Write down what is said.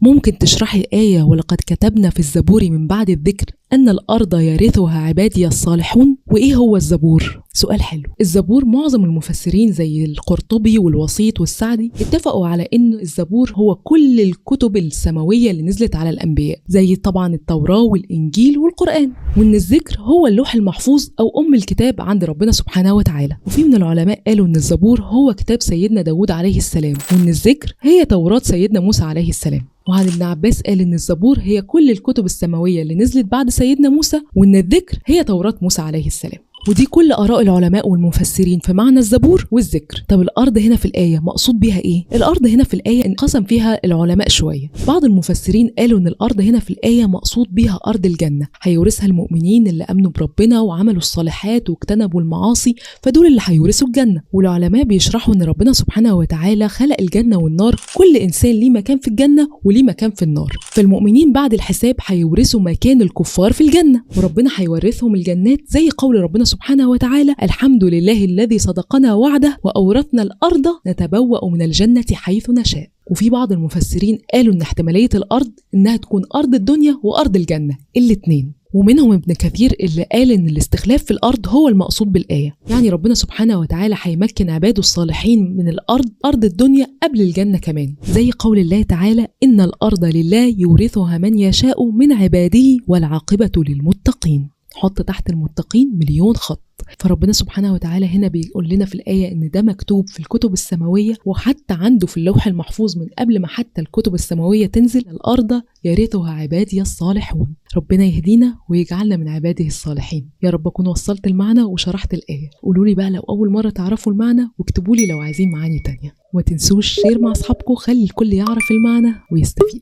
ممكن تشرحي آية ولقد كتبنا في الزبور من بعد الذكر أن الأرض يرثها عبادي الصالحون؟ وإيه هو الزبور؟ سؤال حلو. الزبور معظم المفسرين زي القرطبي والوسيط والسعدي اتفقوا على إن الزبور هو كل الكتب السماوية اللي نزلت على الأنبياء، زي طبعا التوراة والإنجيل والقرآن، وإن الذكر هو اللوح المحفوظ أو أم الكتاب عند ربنا سبحانه وتعالى. وفي من العلماء قالوا إن الزبور هو كتاب سيدنا داود عليه السلام، وإن الذكر هي توراة سيدنا موسى عليه السلام. وعن ابن عباس قال إن الزبور هي كل الكتب السماوية اللي نزلت بعد سيدنا موسى، وإن الذكر هي توراة موسى عليه السلام. ودي كل آراء العلماء والمفسرين في معنى الزبور والذكر. طب الأرض هنا في الآية مقصود بيها إيه؟ الأرض هنا في الآية انقسم فيها العلماء شوية. بعض المفسرين قالوا إن الأرض هنا في الآية مقصود بيها أرض الجنة، هيورثها المؤمنين اللي آمنوا بربنا وعملوا الصالحات واجتنبوا المعاصي، فدول اللي هيورثوا الجنة. والعلماء بيشرحوا إن ربنا سبحانه وتعالى خلق الجنة والنار، كل إنسان ليه مكان في الجنة وليه مكان في النار. فالمؤمنين بعد الحساب هيورثوا مكان الكفار في الجنة، وربنا هيورثهم الجنات زي قول ربنا سبحانه وتعالى: الحمد لله الذي صدقنا وعده وأورثنا الأرض نتبوأ من الجنة حيث نشاء. وفي بعض المفسرين قالوا إن احتمالية الأرض إنها تكون أرض الدنيا وأرض الجنة، الاتنين. ومنهم ابن كثير اللي قال إن الاستخلاف في الأرض هو المقصود بالآية، يعني ربنا سبحانه وتعالى هيمكن عباده الصالحين من الأرض، أرض الدنيا قبل الجنة كمان، زي قول الله تعالى: إن الأرض لله يورثها من يشاء من عباده والعاقبة للمتقين. حط تحت المتقين مليون خط. فربنا سبحانه وتعالى هنا بيقول لنا في الآية إن ده مكتوب في الكتب السماوية، وحتى عنده في اللوح المحفوظ من قبل ما حتى الكتب السماوية تنزل: الأرض يرثها عبادي الصالحون. ربنا يهدينا ويجعلنا من عباده الصالحين. يا رب أكون وصلت المعنى وشرحت الآية. قولوا لي بقى لو أول مرة تعرفوا المعنى، واكتبوا لي لو عايزين معاني تانية. وما تنسوش شير مع أصحابكم، خلي الكل يعرف المعنى ويستفيد.